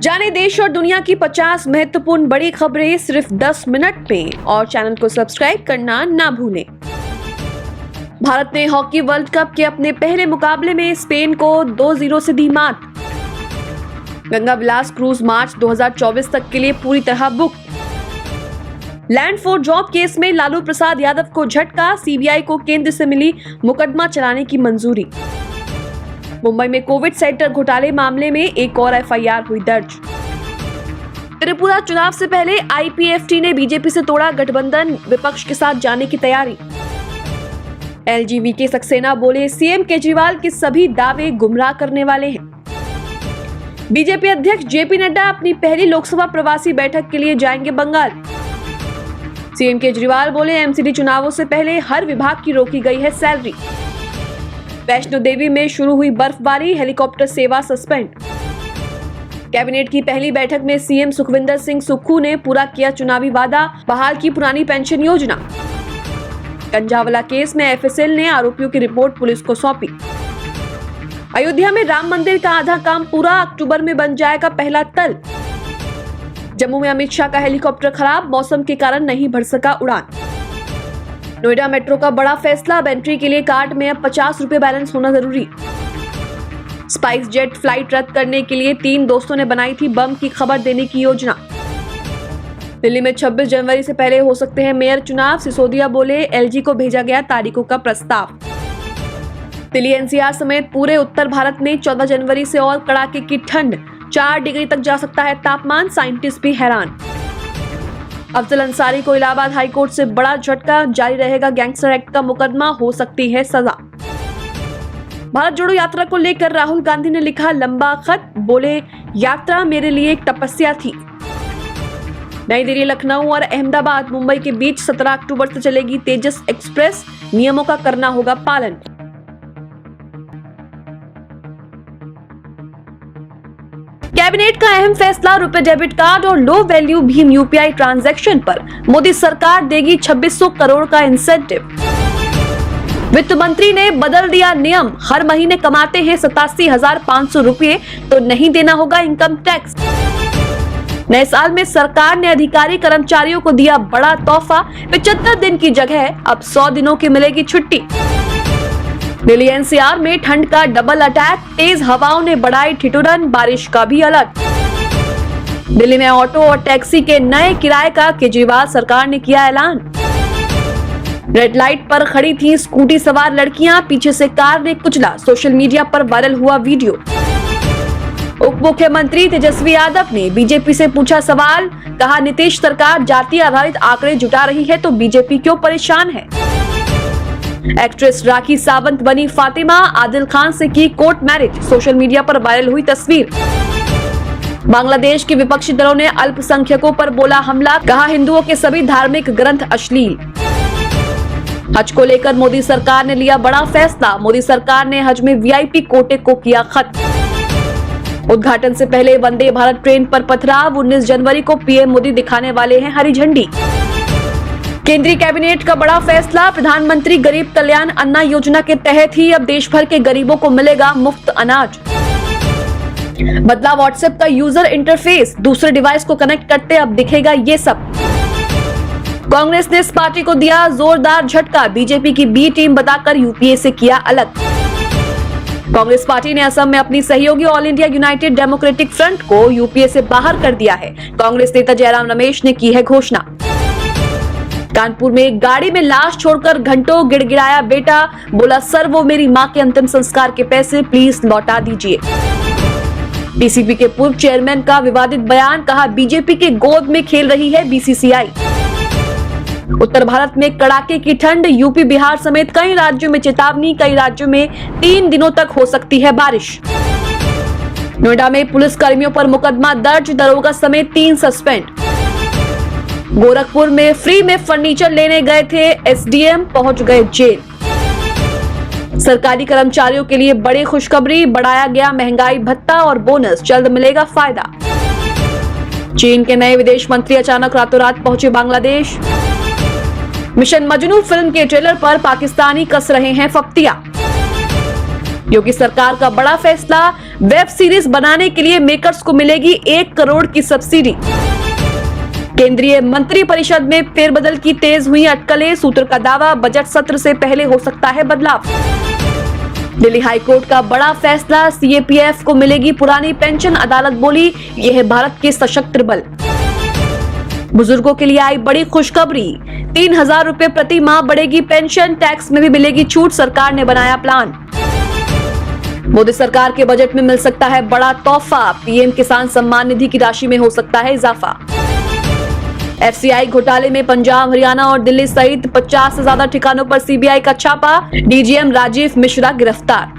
जाने देश और दुनिया की 50 महत्वपूर्ण बड़ी खबरें सिर्फ 10 मिनट में, और चैनल को सब्सक्राइब करना ना भूलें। भारत ने हॉकी वर्ल्ड कप के अपने पहले मुकाबले में स्पेन को 2-0 से दी मात। गंगा विलास क्रूज मार्च 2024 तक के लिए पूरी तरह book. Land for job case में लालू प्रसाद यादव को झटका, सीबीआई को केंद्र से मिली मुकदमा चलाने की मंजूरी। मुंबई में कोविड सेंटर घोटाले मामले में एक और एफआईआर हुई दर्ज। त्रिपुरा चुनाव से पहले आईपीएफटी ने बीजेपी से तोड़ा गठबंधन, विपक्ष के साथ जाने की तैयारी। एलजीवीके सक्सेना बोले, सीएम केजरीवाल के सभी दावे गुमराह करने वाले हैं। बीजेपी अध्यक्ष जेपी नड्डा अपनी पहली लोकसभा प्रवासी बैठक के लिए जाएंगे बंगाल। सीएम केजरीवाल बोले, एमसीडी चुनावों से पहले हर विभाग की रोकी गई है सैलरी। वैष्णो देवी में शुरू हुई बर्फबारी, हेलीकॉप्टर सेवा सस्पेंड। कैबिनेट की पहली बैठक में सीएम सुखविंदर सिंह सुक्खू ने पूरा किया चुनावी वादा, बहाल की पुरानी पेंशन योजना। कंझावला केस में एफएसएल ने आरोपियों की रिपोर्ट पुलिस को सौंपी। अयोध्या में राम मंदिर का आधा काम पूरा, अक्टूबर में बन जाएगा पहला तल। जम्मू में अमित शाह का हेलीकॉप्टर खराब, मौसम के कारण नहीं भर सका उड़ान। नोएडा मेट्रो का बड़ा फैसला, अब एंट्री के लिए कार्ड में अब 50 रुपए बैलेंस होना जरूरी। स्पाइस जेट फ्लाइट रद्द करने के लिए 3 दोस्तों ने बनाई थी बम की खबर देने की योजना। दिल्ली में 26 जनवरी से पहले हो सकते हैं मेयर चुनाव, सिसोदिया बोले, एलजी को भेजा गया तारीखों का प्रस्ताव। दिल्ली एनसीआर समेत पूरे उत्तर भारत में 14 जनवरी से और कड़ाके की ठंड, 4 डिग्री तक जा सकता है तापमान, साइंटिस्ट भी हैरान। अफजल अंसारी को इलाहाबाद हाईकोर्ट से बड़ा झटका, जारी रहेगा गैंगस्टर एक्ट का मुकदमा, हो सकती है सजा। भारत जोड़ो यात्रा को लेकर राहुल गांधी ने लिखा लंबा खत, बोले, यात्रा मेरे लिए एक तपस्या थी। नई दिल्ली, लखनऊ और अहमदाबाद मुंबई के बीच 17 अक्टूबर से चलेगी तेजस एक्सप्रेस, नियमों का करना होगा पालन। कैबिनेट का अहम फैसला, रुपए डेबिट कार्ड और low value Bhim UPI transaction पर मोदी सरकार देगी 2600 करोड़ का इंसेंटिव। वित्त मंत्री ने बदल दिया नियम, हर महीने कमाते हैं 87,500 रुपए तो नहीं देना होगा इनकम टैक्स। नए साल में सरकार ने अधिकारी कर्मचारियों को दिया बड़ा तोहफा, 75 दिन की जगह अब 100 दिनों की मिलेगी छुट्टी। दिल्ली एनसीआर में ठंड का डबल अटैक, तेज हवाओं ने बढ़ाई ठिठुरन, बारिश का भी अलर्ट। दिल्ली में ऑटो और टैक्सी के नए किराए का केजरीवाल सरकार ने किया ऐलान। रेड लाइट पर खड़ी थी स्कूटी सवार लड़कियां, पीछे से कार ने कुचला, सोशल मीडिया पर वायरल हुआ वीडियो। उप मुख्यमंत्री तेजस्वी यादव ने बीजेपी से पूछा सवाल, कहा नीतीश सरकार जाति आधारित आंकड़े जुटा रही है तो बीजेपी क्यों परेशान है। एक्ट्रेस राखी सावंत बनी फातिमा, आदिल खान से की कोर्ट मैरिज, सोशल मीडिया पर वायरल हुई तस्वीर। बांग्लादेश के विपक्षी दलों ने अल्पसंख्यकों पर बोला हमला, कहा हिंदुओं के सभी धार्मिक ग्रंथ अश्लील। हज को लेकर मोदी सरकार ने लिया बड़ा फैसला, मोदी सरकार ने हज में वीआईपी कोटे को किया खत्म। उद्घाटन से पहले वंदे भारत ट्रेन पर पथराव, 19 जनवरी को पीएम मोदी दिखाने वाले हैं हरी झंडी। केंद्रीय कैबिनेट का बड़ा फैसला, प्रधानमंत्री गरीब कल्याण अन्न योजना के तहत ही अब देश भर के गरीबों को मिलेगा मुफ्त अनाज। बदला व्हाट्सएप का यूजर इंटरफेस, दूसरे डिवाइस को कनेक्ट करते अब दिखेगा ये सब। कांग्रेस ने इस पार्टी को दिया जोरदार झटका, बीजेपी की बी टीम बताकर यूपीए से किया अलग। कांग्रेस पार्टी ने असम में अपनी सहयोगी all India United democratic front को यूपीए से बाहर कर दिया है, कांग्रेस नेता जयराम रमेश ने की है घोषणा। कानपुर में गाड़ी में लाश छोड़कर घंटों गिड़गिड़ाया बेटा, बोला सर वो मेरी मां के अंतिम संस्कार के पैसे प्लीज लौटा दीजिए। पीसीबी के पूर्व चेयरमैन का विवादित बयान, कहा बीजेपी के गोद में खेल रही है बीसीसीआई। उत्तर भारत में कड़ाके की ठंड, यूपी बिहार समेत कई राज्यों में चेतावनी, कई राज्यों में 3 दिनों तक हो सकती है बारिश। नोएडा में पुलिस कर्मियों पर मुकदमा दर्ज, दरोगा समेत 3 सस्पेंड। गोरखपुर में फ्री में फर्नीचर लेने गए थे एसडीएम, पहुंच गए जेल। सरकारी कर्मचारियों के लिए बड़ी खुशखबरी, बढ़ाया गया महंगाई भत्ता और बोनस, जल्द मिलेगा फायदा। चीन के नए विदेश मंत्री अचानक रातों रात पहुंचे बांग्लादेश। मिशन मजनू फिल्म के ट्रेलर पर पाकिस्तानी कस रहे हैं फप्तियां। योगी सरकार का बड़ा फैसला, वेब सीरीज बनाने के लिए मेकर्स को मिलेगी 1 करोड़ की सब्सिडी। केंद्रीय मंत्री परिषद में फेरबदल की तेज हुई अटकलें, सूत्र का दावा बजट सत्र से पहले हो सकता है बदलाव। दिल्ली हाईकोर्ट का बड़ा फैसला, सीएपीएफ को मिलेगी पुरानी पेंशन, अदालत बोली यह है भारत के सशस्त्र बल। बुजुर्गों के लिए आई बड़ी खुशखबरी, 3,000 रुपए प्रति माह बढ़ेगी पेंशन, टैक्स में भी मिलेगी छूट, सरकार ने बनाया प्लान। मोदी सरकार के बजट में मिल सकता है बड़ा तोहफा, पीएम किसान सम्मान निधि की राशि में हो सकता है इजाफा। एफसीआई घोटाले में पंजाब, हरियाणा और दिल्ली सहित 50 से ज्यादा ठिकानों पर सीबीआई का छापा, डीजीएम राजीव मिश्रा गिरफ्तार।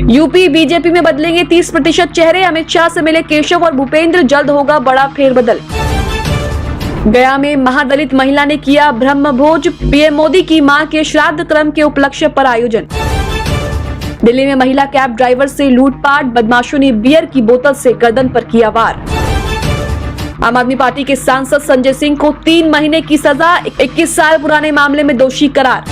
यूपी बीजेपी में बदलेंगे 30% चेहरे, अमित शाह से मिले केशव और भूपेंद्र, जल्द होगा बड़ा फेरबदल। गया में महादलित महिला ने किया ब्रह्म भोज, पीएम मोदी की मां के श्राद्ध क्रम के उपलक्ष्य पर आयोजन। दिल्ली में महिला कैब ड्राइवर से लूटपाट, बदमाशों ने बियर की बोतल से गर्दन पर किया वार। आम आदमी पार्टी के सांसद संजय सिंह को 3 महीने की सजा, 21 साल पुराने मामले में दोषी करार।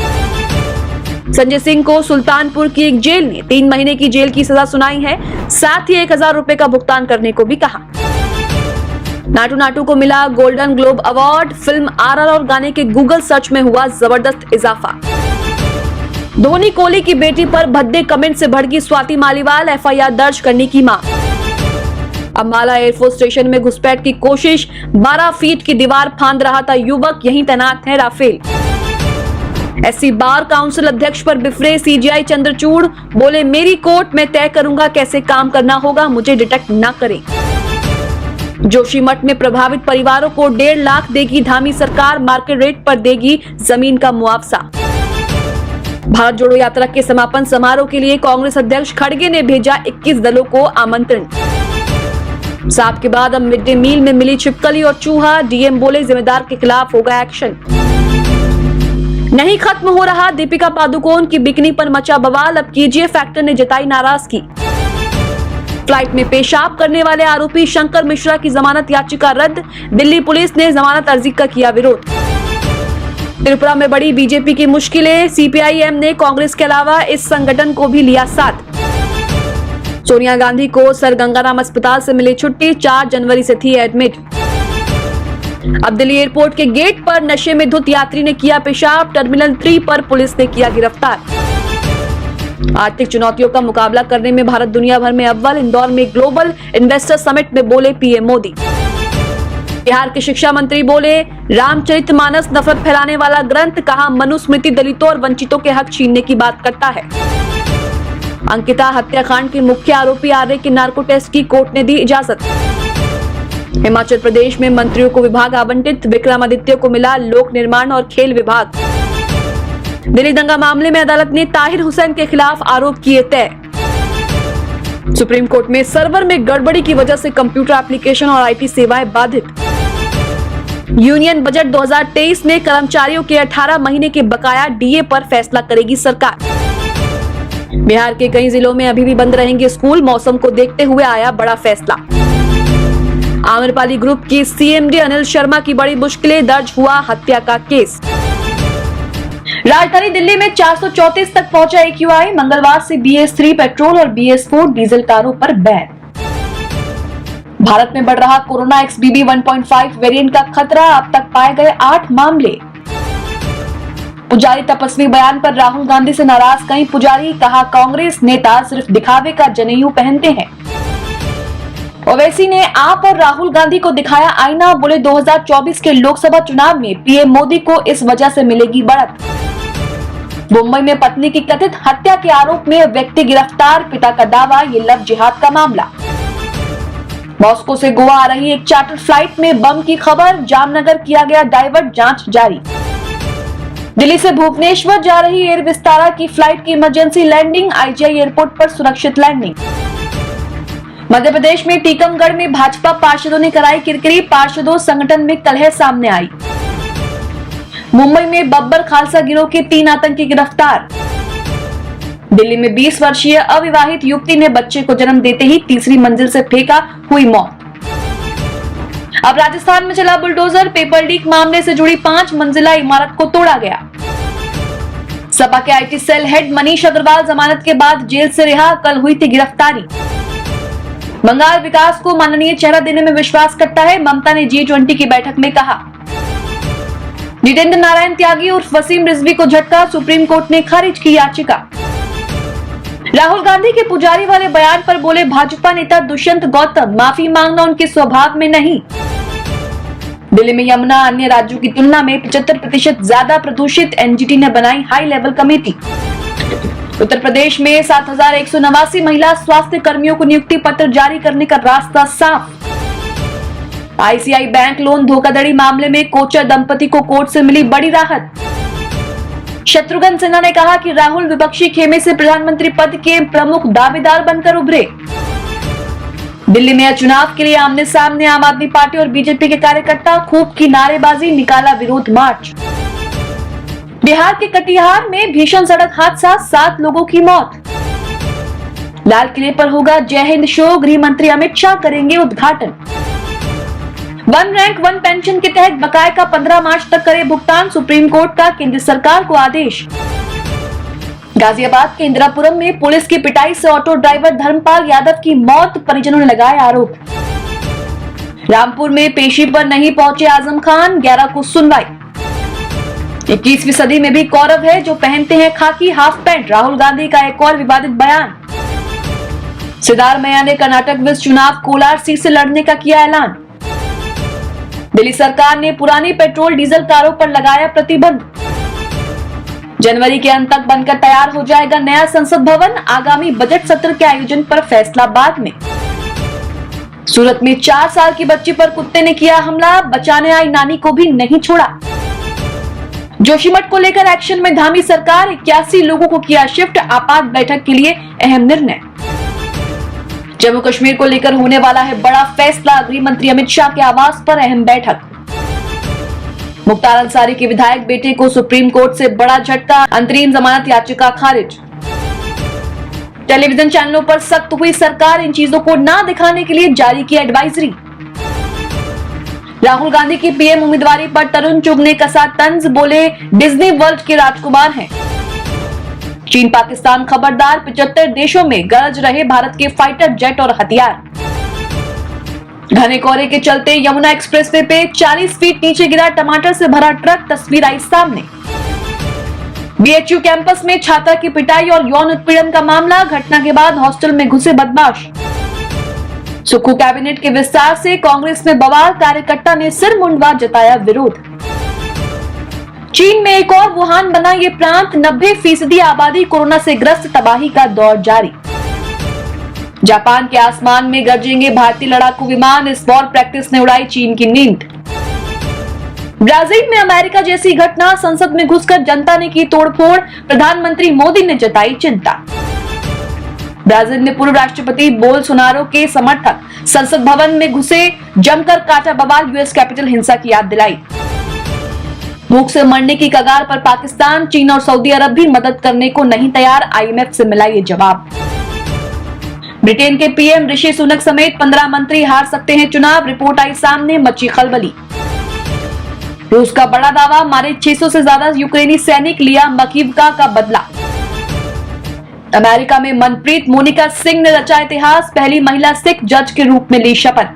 संजय सिंह को सुल्तानपुर की एक जेल ने 3 महीने की जेल की सजा सुनाई है, साथ ही 1,000 रुपए का भुगतान करने को भी कहा। नाटू नाटू को मिला golden globe award, film RR और गाने के गूगल सर्च में हुआ जबरदस्त इजाफा। धोनी कोहली की बेटी पर भद्दे कमेंट से भड़की स्वाति मालीवाल, एफआईआर दर्ज करने की मांग। अंबाला एयरफोर्स स्टेशन में घुसपैठ की कोशिश, 12 फीट की दीवार फांद रहा था युवक, यहीं तैनात है राफेल। एससी बार काउंसिल अध्यक्ष पर बिफरे सीजीआई चंद्रचूड़, बोले मेरी कोर्ट में तय करूंगा कैसे काम करना होगा, मुझे डिटेक्ट न करें। जोशीमठ में प्रभावित परिवारों को 1.5 लाख देगी धामी सरकार, मार्केट रेट पर देगी जमीन का मुआवजा। भारत जोड़ो यात्रा के समापन समारोह के लिए कांग्रेस अध्यक्ष खड़गे ने भेजा 21 दलों को आमंत्रण। सांप के बाद अब मिड डे मील में मिली छिपकली और चूहा, डीएम बोले जिम्मेदार के खिलाफ होगा एक्शन। नहीं खत्म हो रहा दीपिका पादुकोण की बिकनी पर मचा बवाल, अब केजीएफ एक्टर ने जताई नाराजगी। फ्लाइट में पेशाब करने वाले आरोपी शंकर मिश्रा की जमानत याचिका रद्द, दिल्ली पुलिस ने जमानत अर्जी का किया विरोध। त्रिपुरा में बड़ी बीजेपी की मुश्किलें, सीपीआईएम ने कांग्रेस के अलावा इस संगठन को भी लिया साथ। सोनिया गांधी को सर गंगाराम अस्पताल से मिली छुट्टी, 4 जनवरी से थी एडमिट। अब दिल्ली एयरपोर्ट के गेट पर नशे में धुत यात्री ने किया पेशाब, टर्मिनल 3 पर पुलिस ने किया गिरफ्तार। आर्थिक चुनौतियों का मुकाबला करने में भारत दुनिया भर में अव्वल, इंदौर में ग्लोबल इन्वेस्टर समिट में बोले पीएम मोदी। बिहार के शिक्षा मंत्री बोले रामचरितमानस नफरत फैलाने वाला ग्रंथ, कहा मनुस्मृति दलितों और वंचितों के हक छीनने की बात करता है। अंकिता हत्याकांड के मुख्य आरोपी आर्य के नार्को टेस्ट की कोर्ट ने दी इजाजत। हिमाचल प्रदेश में मंत्रियों को विभाग आवंटित, विक्रमादित्य को मिला लोक निर्माण और खेल विभाग। दिल्ली दंगा मामले में अदालत ने ताहिर हुसैन के खिलाफ आरोप किए तय। सुप्रीम कोर्ट में सर्वर में गड़बड़ी की वजह से कंप्यूटर एप्लीकेशन और आईटी सेवाएं बाधित। यूनियन बजट 2023 में कर्मचारियों के 18 महीने के बकाया डीए पर फैसला करेगी सरकार। बिहार के कई जिलों में अभी भी बंद रहेंगे स्कूल, मौसम को देखते हुए आया बड़ा फैसला। आम्रपाली ग्रुप की सीएमडी अनिल शर्मा की बड़ी मुश्किलें, दर्ज हुआ हत्या का केस। राजधानी दिल्ली में 434 तक पहुंचा एक्यूआई, मंगलवार से BS3 पेट्रोल और BS4 डीजल कारों पर बैन। भारत में बढ़ रहा कोरोना XBB 1.5 वेरिएंट का खतरा, अब तक पाए गए 8 मामले। पुजारी तपस्वी बयान पर राहुल गांधी से नाराज कई पुजारी, कहा कांग्रेस नेता सिर्फ दिखावे का जनेऊ पहनते हैं। ओवैसी ने आप और राहुल गांधी को दिखाया आईना, बोले 2024 के लोकसभा चुनाव में पीएम मोदी को इस वजह से मिलेगी बढ़त। मुंबई में पत्नी की कथित हत्या के आरोप में व्यक्ति गिरफ्तार, पिता का दावा ये लव जिहाद का मामला। मॉस्को से गोवा आ रही एक चार्टर फ्लाइट में बम की खबर, जामनगर किया गया डाइवर्ट, जांच जारी। दिल्ली से भुवनेश्वर जा रही एयर विस्तारा की फ्लाइट की इमरजेंसी लैंडिंग, आईजीआई एयरपोर्ट पर सुरक्षित लैंडिंग। मध्य प्रदेश में टीकमगढ़ में भाजपा पार्षदों ने कराई किरकिरी, पार्षदों संगठन में कलह सामने आई। मुंबई में बब्बर खालसा गिरोह के 3 आतंकी गिरफ्तार। दिल्ली में 20 वर्षीय अविवाहित युवती ने बच्चे को जन्म देते ही तीसरी मंजिल से फेंका, हुई मौत। अब राजस्थान में चला बुलडोजर, पेपर लीक मामले से जुड़ी 5 मंजिला इमारत को तोड़ा गया। सपा के IT cell head Manish Agarwal जमानत के बाद जेल से रिहा, कल हुई थी गिरफ्तारी। बंगाल विकास को माननीय चेहरा देने में विश्वास करता है, ममता ने G20 की बैठक में कहा। जितेंद्र नारायण त्यागी उर्फ वसीम रिजवी को झटका, सुप्रीम कोर्ट ने खारिज की याचिका। राहुल गांधी के पुजारी वाले बयान पर बोले भाजपा नेता दुष्यंत गौतम, माफी मांगना उनके स्वभाव में नहीं। दिल्ली में यमुना अन्य राज्यों की तुलना में 75% ज्यादा प्रदूषित, एनजीटी ने बनाई high level committee. Uttar Pradesh में 7,189 महिला स्वास्थ्य कर्मियों को नियुक्ति पत्र जारी करने का रास्ता साफ। आईसीआई बैंक लोन धोखाधड़ी मामले में कोचर दंपति को कोर्ट से मिली बड़ी राहत। शत्रुघ्न सिन्हा ने कहा कि राहुल विपक्षी खेमे से प्रधानमंत्री पद के प्रमुख दावेदार बनकर उभरे। दिल्ली में चुनाव के लिए आमने सामने आम आदमी पार्टी और बीजेपी के कार्यकर्ता, खूब की नारेबाजी, निकाला विरोध मार्च। बिहार के कटिहार में भीषण सड़क हादसा, 7 लोगों की मौत। लाल किले पर होगा जय हिंद शो, गृह मंत्री अमित शाह करेंगे उद्घाटन। वन रैंक वन पेंशन के तहत बकाये का 15 मार्च तक करे भुगतान, सुप्रीम कोर्ट का केंद्र सरकार को आदेश। गाजियाबाद के इंदिरापुरम में पुलिस की पिटाई से ऑटो ड्राइवर धर्मपाल यादव की मौत, परिजनों ने लगाए आरोप। रामपुर में पेशी पर नहीं पहुंचे आजम खान, 11 को सुनवाई। 21वीं सदी में भी कौरव है जो पहनते हैं खाकी हाफ पैंट, राहुल गांधी का एक और विवादित बयान। सिद्धारमैया ने कर्नाटक विस चुनाव कोलार सीट से लड़ने का किया ऐलान। दिल्ली सरकार ने पुरानी पेट्रोल डीजल कारों पर लगाया प्रतिबंध। जनवरी के अंत तक बनकर तैयार हो जाएगा नया संसद भवन, आगामी बजट सत्र के आयोजन पर फैसला बाद में। सूरत में 4 साल की बच्ची पर कुत्ते ने किया हमला, बचाने आई नानी को भी नहीं छोड़ा। जोशीमठ को लेकर एक्शन में धामी सरकार, 81 लोगों को किया शिफ्ट, आपात बैठक के लिए अहम निर्णय। जम्मू कश्मीर को लेकर होने वाला है बड़ा फैसला, गृह मंत्री अमित शाह के आवास पर अहम बैठक। मुख्तार अंसारी के विधायक बेटे को सुप्रीम कोर्ट से बड़ा झटका, अंतरिम जमानत याचिका खारिज। टेलीविजन चैनलों पर सख्त हुई सरकार, इन चीजों को ना दिखाने के लिए जारी की एडवाइजरी। राहुल गांधी की पीएम उम्मीदवारी पर तरुण चुग ने कसा तंज, बोले डिज्नी वर्ल्ड के राजकुमार हैं। चीन पाकिस्तान खबरदार, 75 देशों में गरज रहे भारत के फाइटर जेट और हथियार। घने कोहरे के चलते यमुना एक्सप्रेसवे पे 40 फीट नीचे गिरा टमाटर से भरा ट्रक, तस्वीर आई सामने। बीएचयू कैंपस में छात्रा की पिटाई और यौन उत्पीड़न का मामला, घटना के बाद हॉस्टल में घुसे बदमाश। सुक्खू कैबिनेट के विस्तार से कांग्रेस में बवाल, कार्यकर्ता ने सिर मुंडवा जताया विरोध। चीन में एक और वुहान बना ये प्रांत, 90% आबादी कोरोना से ग्रस्त, तबाही का दौर जारी। जापान के आसमान में गरजेंगे भारतीय लड़ाकू विमान, इस वॉर प्रैक्टिस ने उड़ाई चीन की नींद। ब्राजील में अमेरिका जैसी घटना, संसद में घुसकर जनता ने की तोड़फोड़, प्रधानमंत्री मोदी ने जताई चिंता। ब्राजील में पूर्व राष्ट्रपति बोल्सोनारो के समर्थक संसद भवन में घुसे, जमकर काटा बवाल, यूएस कैपिटल हिंसा की याद दिलाई। भूख से मरने की कगार पर पाकिस्तान, चीन और सऊदी अरब भी मदद करने को नहीं तैयार, आईएमएफ से मिला ये जवाब। ब्रिटेन के पीएम ऋषि सुनक समेत 15 मंत्री हार सकते हैं चुनाव, रिपोर्ट आई सामने, मची खलबली। रूस का बड़ा दावा, मारे 600 से ज्यादा यूक्रेनी सैनिक, लिया मकीवका का बदला। अमेरिका में मनप्रीत मोनिका सिंह ने रचा इतिहास, पहली महिला सिख जज के रूप में ली शपथ।